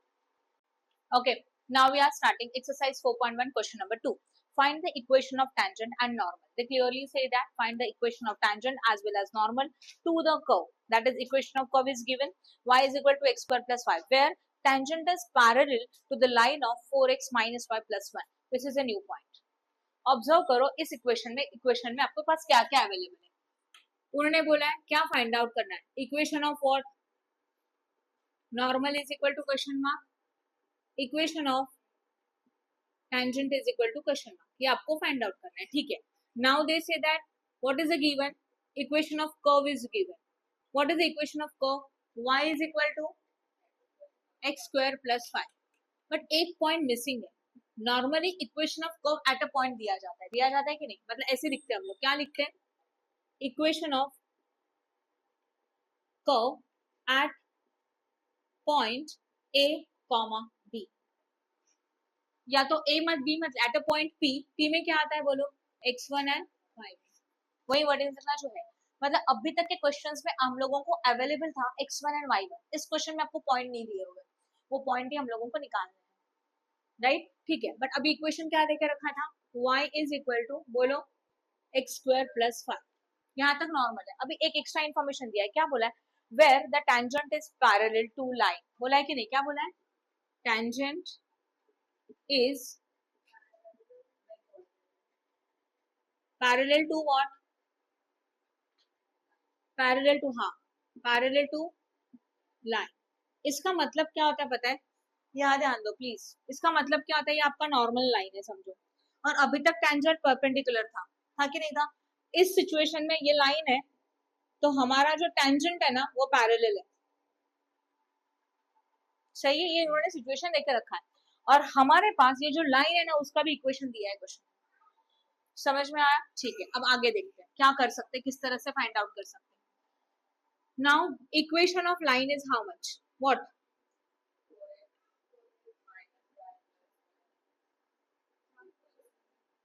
Okay, now we are starting exercise 4.1, question number 2. Find the equation of tangent and normal. They clearly say that find the equation of tangent as well as normal to the curve. That is, equation of curve is given, y is equal to x square plus 5, where tangent is parallel to the line of 4x minus y plus 1. This is a new point. Observe करो इस equation में आपके पास क्या क्या available है। उन्होंने बोला है क्या फाइंड आउट करना है? Equation of what? Normal is equal to question mark, equation of tangent is equal to question mark, ये आपको फाइंड आउट करना है, ठीक है। Now they say that what is the given? Equation of curve is given. What is the equation of curve? y is equal to x square plus 5, but एक point missing है। Normally equation of curve at a point दिया जाता है कि नहीं? मतलब ऐसे लिखते हैं हम लोग, क्या लिखते हैं? Equation of curve at point a, b, या तो a मत b मत, एट अ पॉइंट p में क्या आता है बोलो? x1 एंड y1, वही वर्ड जो है। मतलब अभी तक के क्वेश्चंस में हम लोगों को अवेलेबल था x1 एंड y1, इस क्वेश्चन में आपको पॉइंट नहीं दिए हुए, वो पॉइंट ही हम लोगों को निकालना है, राइट? ठीक है, बट अभी इक्वेशन क्या देकर रखा था, y इज इक्वल टू, बोलो, एक्स स्क्वायर प्लस 5, यहाँ तक नॉर्मल है। अभी एक एक्स्ट्रा इन्फॉर्मेशन दिया है, क्या बोला है, where the tangent is parallel to line, बोला है कि नहीं, क्या बोला है, tangent is parallel to what, parallel to, हाँ, पैरेलल टू लाइन। इसका मतलब क्या होता है पता है, यहाँ ध्यान दो प्लीज, इसका मतलब क्या होता है, ये आपका नॉर्मल लाइन है समझो, और अभी तक टेंजेंट परपेंडिकुलर था कि नहीं था, इस सिचुएशन में ये लाइन है, तो हमारा जो टेंजेंट है ना वो पैरेलल है, सही है, ये इन्होंने सिचुएशन देकर रखा है, और हमारे पास ये जो लाइन है ना उसका भी इक्वेशन दिया है क्वेश्चन, समझ में आया? ठीक है, अब आगे देखते हैं क्या कर सकते हैं, किस तरह से फाइंड आउट कर सकते हैं। Now equation of line is how much, what,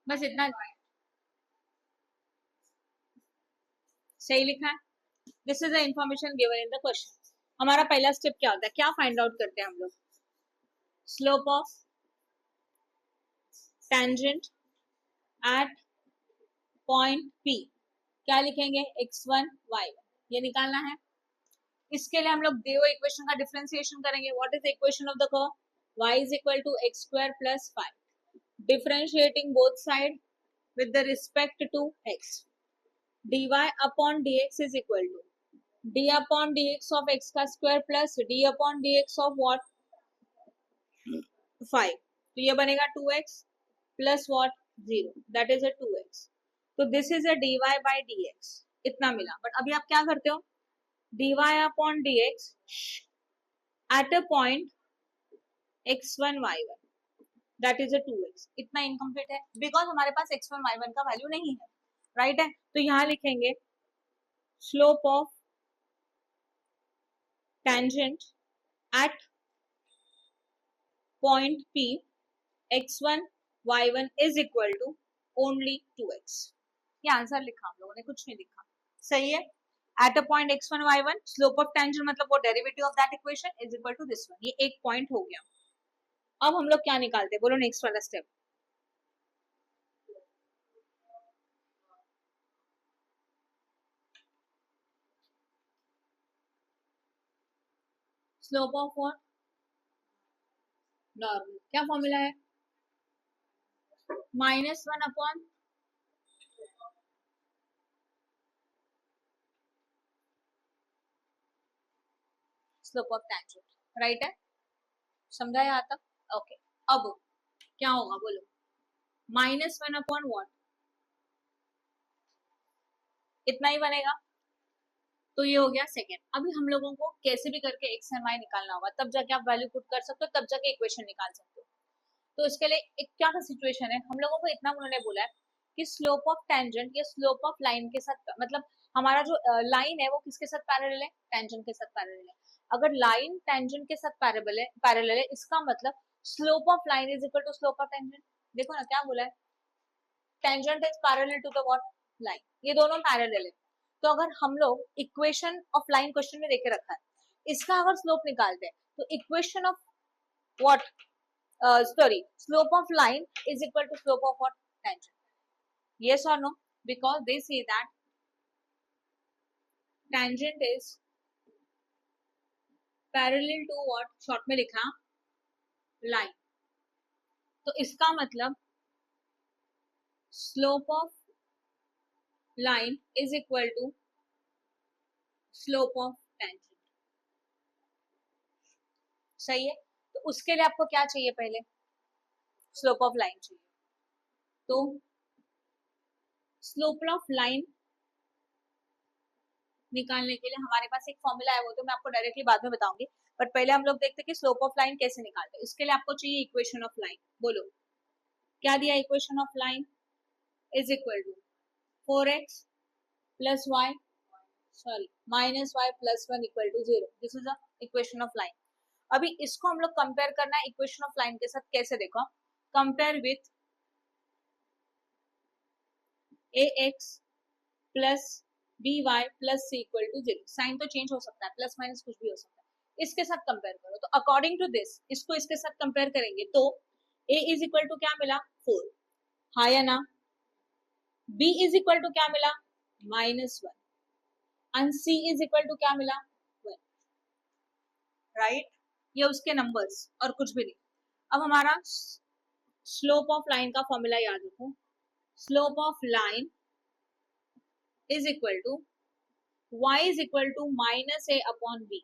बस इतना सही लिखा है, this is the information given in the question. हमारा पहला स्टेप क्या होता है, क्या फाइंड आउट करते हैं हम लोग, slope of tangent at point P, क्या लिखेंगे, x1 y1, ये निकालना है। इसके लिए हम लोग दिए हुए इक्वेशन का डिफरेंशिएशन करेंगे, what is the equation of the curve, y is equal to x square plus 5, differentiating both side with the respect to x, dy upon dx is equal to d upon dx of x का square plus d upon dx of what 5, तो ये बनेगा 2x plus what 0, that is a 2x, तो this is a dy by dx, इतना मिला। But अभी आप क्या करते हो, dy upon dx at a point x1 y1, that is a 2x, इतना इनकम्प्लीट है बिकॉज हमारे पास x1 y1 का वैल्यू नहीं है, राइट है, तो यहाँ लिखेंगे slope of tangent at point P x1 y1 is equal to only 2x, ये आंसर लिखा हम लोगों ने, कुछ नहीं लिखा, सही है। At a point x1 y1, slope of tangent मतलब वो derivative of that equation is equal to this one, ये एक पॉइंट हो गया। अब हम लोग क्या निकालते हैं, बोलो नेक्स्ट वाला step, slope of what, normal, क्या फॉर्मूला है, -1 upon slope of tangent, right है, समझा यहाँ तक, ओके। अब क्या होगा बोलो, -1 अपॉन व्हाट, इतना ही बनेगा, तो ये हो गया सेकेंड। अभी हम लोगों को कैसे भी करके एक्स एंड वाई निकालना होगा, तब जाके आप वैल्यू पुट कर सकते हो, तब जाके इक्वेशन निकाल सकते हो। तो इसके लिए एक क्या सिचुएशन है, हम लोगों को इतना उन्होंने बोला है कि स्लोप ऑफ टेंजेंट या स्लोप ऑफ लाइन के साथ, मतलब हमारा जो लाइन है वो किसके साथ पैरेलल है, टेंजेंट के साथ पैरेलल है। अगर लाइन टेंजेंट के साथ पैरेलल है, इसका मतलब slope of line is equal to slope of tangent. देखो ना क्या बोला है, tangent is parallel to the what, line, ये दोनों पैरेलल है। तो अगर हम लोग इक्वेशन ऑफ लाइन क्वेश्चन में देके रखा है, इसका अगर स्लोप निकालते हैं तो equation of what, slope of line is equal to slope of what, tangent, yes or no, because they say that tangent is parallel to what, short में लिखा line, तो इसका मतलब slope of line is equal to slope of tangent, सही है। तो उसके लिए आपको क्या चाहिए, पहले स्लोप ऑफ लाइन चाहिए, तो स्लोप ऑफ लाइन निकालने के लिए हमारे पास एक फॉर्मूला है, वो तो मैं आपको डायरेक्टली बाद में बताऊंगी, बट पहले हम लोग देखते हैं कि स्लोप ऑफ लाइन कैसे निकालते हैं। इसके लिए आपको चाहिए इक्वेशन ऑफ लाइन, बोलो क्या दिया, equation of line is equal to 4x plus y, sorry -y plus 1 equal to 0, this is the equation of line. अभी इसको हम लोग कंपेयर करना है इक्वेशन ऑफ लाइन के साथ, कैसे देखो, compare with ax plus b y plus c equal to 0। Sign तो चेंज हो सकता है, प्लस माइनस कुछ भी हो सकता है। इसके साथ कंपेयर करो, तो अकॉर्डिंग टू दिस इसको इसके साथ कंपेयर करेंगे तो a इज इक्वल टू क्या मिला 4, हाँ या ना। b इज इक्वल टू क्या मिला -1 and c is equal to क्या मिला 1, राइट। ये उसके नंबर्स और कुछ भी नहीं। अब हमारा स्लोप ऑफ लाइन का फॉर्मूला याद रखो, slope of line is equal to y is equal to minus a upon b।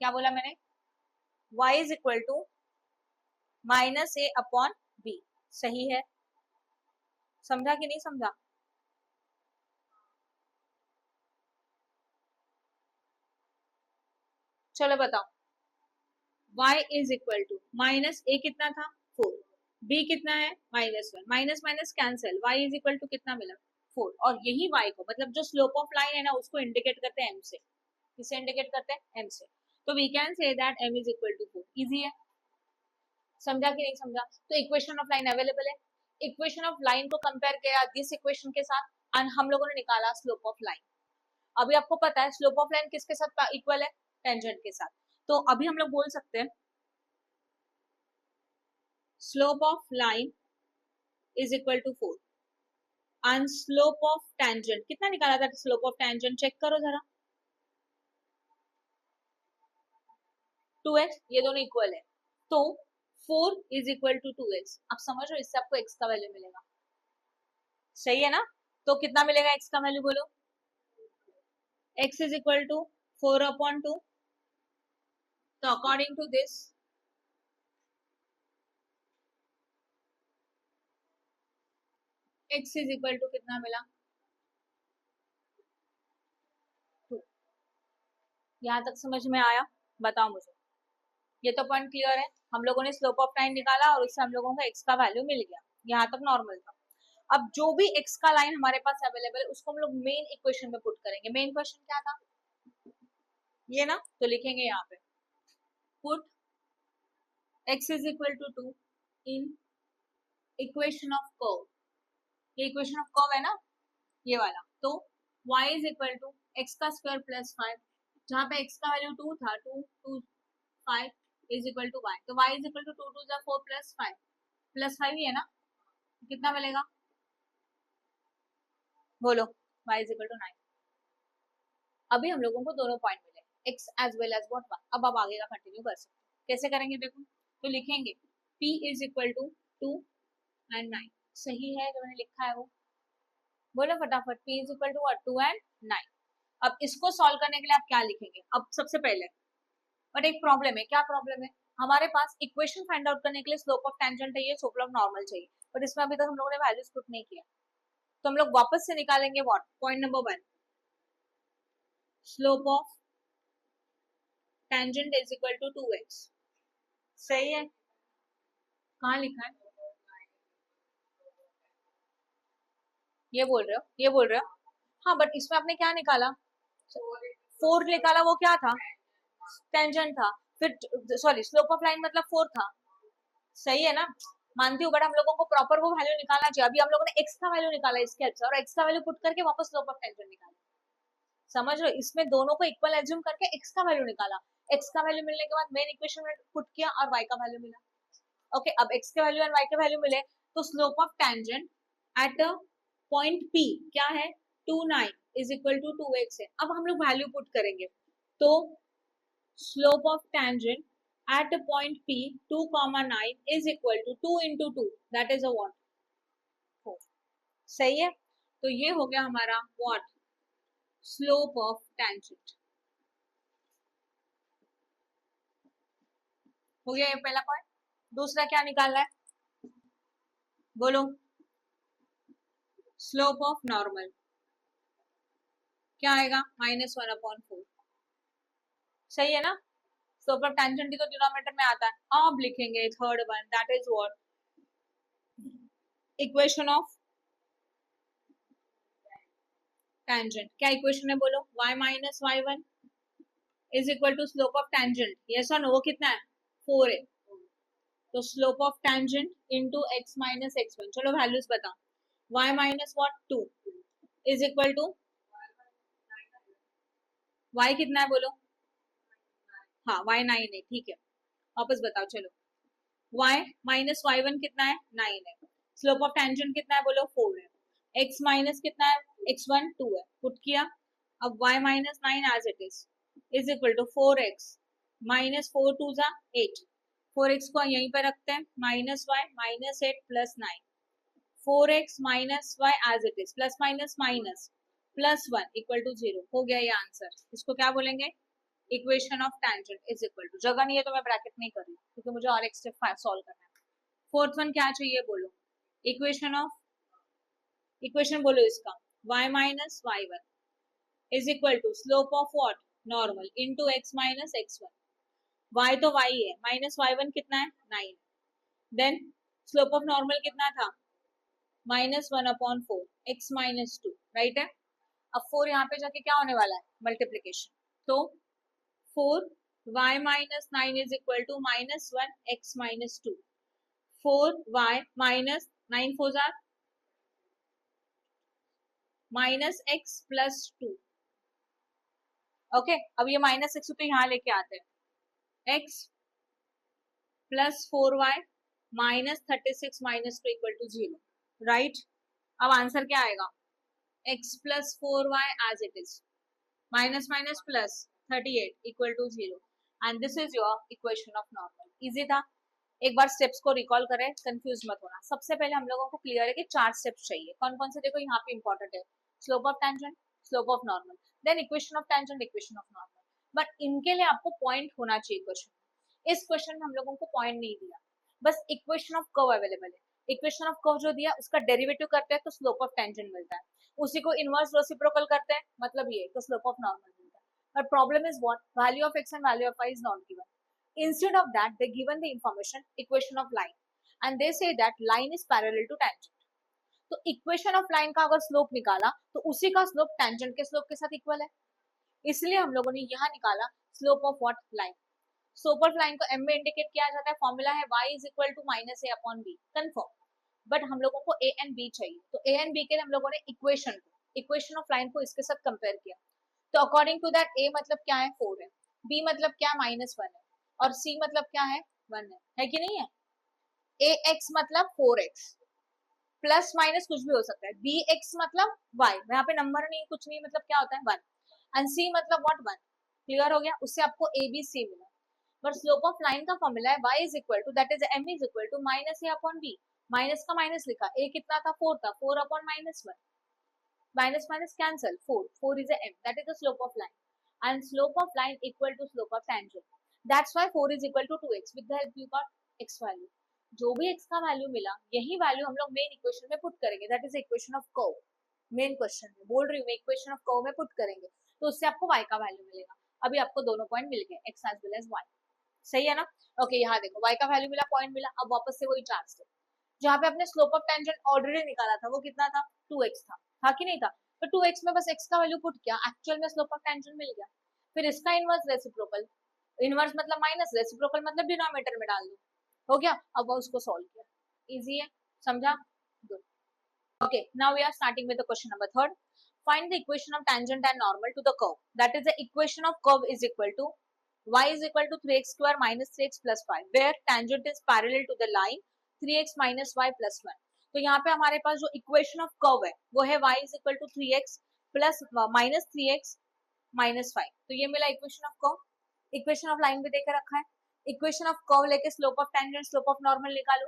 क्या बोला मैंने, y is equal to minus a upon b। सही है, समझा कि नहीं समझा। चलो बताओ, y is equal to minus a कितना था 4, b कितना है -1, minus minus cancel, y is equal to कितना मिला 4। और यही y को मतलब जो स्लोप ऑफ लाइन है ना उसको इंडिकेट करते हैं m से। किसे इंडिकेट करते हैं m से। तो we can say that m is equal to 4। Easy है, समझा कि नहीं समझा। तो इक्वेशन ऑफ लाइन अवेलेबल है, इक्वेशन ऑफ लाइन को कंपेयर किया दिस इक्वेशन के साथ एंड हम लोगों ने निकाला स्लोप ऑफ लाइन। अभी आपको पता है स्लोप ऑफ लाइन किसके साथ इक्वल है, टेंजेंट के साथ। तो अभी हम लोग बोल सकते हैं slope of line is equal to 4 and slope of tangent कितना निकाला था, स्लोप ऑफ टेंजेंट चेक करो जरा 2x, ये दोनों इक्वल है। तो 4 इज इक्वल टू 2x। अब समझ लो इससे आपको x का वैल्यू मिलेगा, सही है ना। तो कितना मिलेगा x का वैल्यू बोलो, x is equal to 4 upon 2। तो according to this x is equal to कितना मिला 2। यहाँ तक समझ में आया, बताओ मुझे। ये तो पॉइंट क्लियर है, हम लोगों ने स्लोप ऑफ लाइन निकाला और उससे हम लोगों को x का वैल्यू मिल गया, यहाँ तक नॉर्मल था। अब जो भी x का लाइन हमारे पास अवेलेबल है उसको हम लोग मेन इक्वेशन में पुट करेंगे। मेन क्वेश्चन क्या था, ये ना, तो लिखेंगे यहाँ पे put x is equal to 2 in equation of curve. ये इक्वेशन ऑफ कर्व है ना, ये वाला। तो y is equal to x का स्क्वायर प्लस 5, जहाँ पे x का वैल्यू 2 था, 2 2 5 इज इक्वल टू y। तो y इज इक्वल टू 2 2 जा 4 प्लस 5, प्लस 5 ही है ना, कितना मिलेगा बोलो, y इज इक्वल टू 9। अभी हम लोगों को दोनों पॉइंट मिले x as well as what y। अब आप आगे का कंटिन्यू कर सकते हैं, कैसे करेंगे देखो। तो लिखेंगे p is equal to 2 and 9। सही है जो मैंने लिखा है वो, बोलो फटाफट। p is equal to 2 and 9। अब इसको सॉल्व करने के लिए आप क्या लिखेंगे, अब सबसे पहले बट एक प्रॉब्लम है। क्या प्रॉब्लम है, हमारे पास इक्वेशन फाइंड आउट करने के लिए स्लोप ऑफ टेंजेंट चाहिए, स्लोप ऑफ नॉर्मल चाहिए, बट इसमें अभी तक हम लोगों ने वैल्यूज पुट नहीं किया। तो हम लोग वापस से निकालेंगे what, point number 1, slope of tangent is equal to 2x। सही है, कहाँ लिखा है, ये बोल रहे हो, ये बोल रहे हो। हाँ बट इसमें आपने क्या निकाला, 4 निकाला, वो क्या था, टेंजेंट था। फिर सॉरी स्लोप ऑफ लाइन मतलब 4 था, सही है ना, मानती हूँ। बट हम लोगों को प्रॉपर वो वैल्यू निकालना चाहिए। अभी हम लोगों ने x का वैल्यू निकाला इसके हेल्प से, और x का वैल्यू पुट करके वापस स्लोप ऑफ टेंजेंट निकाला। समझ लो, इसमें दोनों को इक्वल एज्यूम करके x का वैल्यू निकाला। x का वैल्यू मिलने के बाद मेन इक्वेशन में पुट किया और y का वैल्यू मिला। ओके, अब x के वैल्यू एंड y के वैल्यू मिले तो slope of tangent at point p क्या है 2 9 इज इक्वल टू 2x है। अब हम लोग वैल्यू पुट करेंगे, तो slope of tangent at a point P 2, 9 is equal to 2 into 2, that is a what 4। सही है, तो ये हो गया हमारा what स्लोप ऑफ टेंजेंट। हो गया ये पहला पॉइंट। दूसरा क्या निकालना है बोलो, स्लोप ऑफ नॉर्मल क्या आएगा -1/4। सही है ना, स्लोप ऑफ टेंजेंट तो डिनोमिनेटर में आता है। अब लिखेंगे third one, that is what equation of tangent. क्या इक्वेशन है बोलो, y minus y1 is equal to slope of tangent. Yes और नो, वो कितना है 4 है। तो slope of tangent into x minus x1। चलो वैल्यूज बताओ, y minus what 2 is equal to y कितना है बोलो, हाँ y 9 है, ठीक है वापस बताओ चलो, y माइनस y1 कितना है 9 है, स्लोप ऑफ टेंजेंट कितना है बोलो 4 है, x माइनस कितना है x1 2 है, पुट किया, अब y minus 9 as it is equal to 4x minus 4 2 जा 8, 4x को यहीं पर रखते हैं, minus y minus 8 plus 9, 4x minus y as it is, plus minus minus plus 1 equal to 0, हो गया ये आंसर। इसको क्या बोलेंगे, equation of tangent is equal to, जगह नहीं है तो मैं ब्रैकेट नहीं कर रही क्योंकि मुझे और एक स्टेप सॉल्व करना है। फोर्थ वन क्या चाहिए बोलो, इक्वेशन बोलो इसका, y minus y1 is equal to slope of what, normal into x minus x1, y तो y है, माइनस y1 कितना है 9, देन स्लोप ऑफ नॉर्मल कितना था माइनस 1/4 x माइनस 2, राइट है। अब 4 यहाँ पे जाके क्या होने वाला है, मल्टीप्लीकेशन, तो 4 y minus 9 is equal to minus 1 x minus 2, 4 y minus 9 4 जार माइनस x प्लस 2, ओके। अब ये माइनस x तो यहाँ लेके आते हैं, x plus 4y minus 36 minus 2 equal to 0, right. अब आंसर क्या आएगा, x plus 4y as it is, minus minus plus 38 equal to 0, and this is your equation of normal. Easy था, एक बार स्टेप्स को रिकॉल करें, कंफ्यूज मत होना। सबसे पहले हम लोगों को क्लियर है कि 4 स्टेप्स चाहिए, कौन कौन से, देखो यहाँ पे इंपॉर्टेंट है, slope of tangent, slope of normal, then equation of tangent, equation of normal, but इनके लिए आपको पॉइंट होना चाहिए क्वेश्चन। इस क्वेश्चन में हम लोगों को पॉइंट नहीं दिया, बस इक्वेशन ऑफ कर्व अवेलेबल है, इक्वेशन ऑफ कर्व जो दिया उसका डेरिवेटिव करते हैं तो स्लोप ऑफ टेंजेंट मिलता है, उसी को इनवर्स रेसिप्रोकल करते हैं, मतलब ये तो स्लोप ऑफ नॉर्मल मिलता है। But problem is what, value of x and value of y is not given, instead of that they given the information equation of line and they say that line is parallel to tangent, तो equation of line का अगर slope निकाला तो उसी का slope tangent के slope के साथ इक्वल है, इसलिए हम लोगों ने यहाँ निकाला slope of what, line. Slope of line को m में इंडिकेट किया जाता है, फॉर्मूला है y is equal to minus a upon b, confirm. But हम लोगों को a एंड b चाहिए, तो a एंड b के लिए हम लोगों ने इक्वेशन ऑफ लाइन को इसके साथ कंपेयर किया, तो अकॉर्डिंग टू दैट a मतलब क्या है 4 है, b मतलब क्या माइनस 1 है, और c मतलब क्या है 1 है कि नहीं है। ax मतलब 4x, प्लस माइनस कुछ भी हो सकता है, bx मतलब y, यहाँ पे नंबर नहीं कुछ नहीं, मतलब क्या होता है 1, एंड c मतलब व्हाट 1, क्लियर हो गया, उससे आपको abc मिला। बट स्लोप ऑफ लाइन का फॉर्मूला है y is equal to that is m is equal to minus a upon b, minus का माइनस लिखा, a कितना था 4 था, 4 अपॉन minus 1, minus minus cancel, 4 is a m, that is the slope of line, and slope of line equal to slope of tangent, that's why 4 is equal to 2x, with the help you got x value, जो भी x का value मिला यही value हम लोग main equation में put करेंगे, that is equation of curve, main question में बोल रही हूँ मैं, इक्वेशन ऑफ कर्व में पुट करेंगे तो उससे आपको y का वैल्यू मिलेगा। अभी आपको दोनों पॉइंट मिल गए, x as well as y, सही है ना। ओके यहाँ देखो y का वैल्यू मिला, पॉइंट मिला, अब वापस से वही 4 स्टेप, जहाँ पे अपने स्लोप ऑफ टेंजेंट ऑलरेडी निकाला था वो कितना था 2x था कि नहीं था, तो 2x में बस x का वैल्यू पुट किया, एक्चुअल में स्लोप ऑफ टेंजेंट मिल गया, फिर इसका इनवर्स रेसिप्रोकल, इनवर्स मतलब माइनस, रेसिप्रोकल मतलब डिनोमिनेटर में डाल दो, हो गया। अब उसको सॉल्व किया, इजी है, समझा, good. Okay now we are starting with the question number 3, find the equation of tangent and normal to the curve, that is the equation of curve is equal to y is equal to 3x square minus 3x plus 5 where tangent is parallel to the line 3x minus y plus 1, तो यहाँ पे हमारे पास जो equation of curve है वो है y is equal to 3x plus minus 3x minus 5, तो ये मिला equation of curve. Equation of line भी देकर रखा है, इक्वेशन ऑफ कर्व लेके slope of tangent, slope of normal निकालो,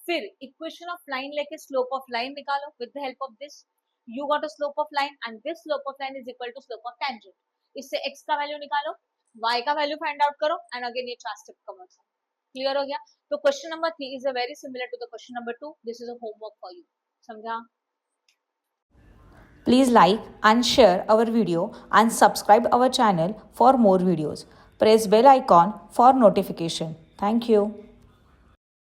फिर इक्वेशन ऑफ लाइन लेके स्लोप ऑफ लाइन निकालो, with the help of this you got a slope of line and this slope of line is equal to slope of tangent, इससे x का value निकालो, y का value find out करो, and again ये 4 step cover करो, clear हो गया। तो question number 3 is a very similar to the question number 2, this is a homework for you, समझा। Please like and share our video and subscribe our channel for more videos. Press bell icon for notification. Thank you.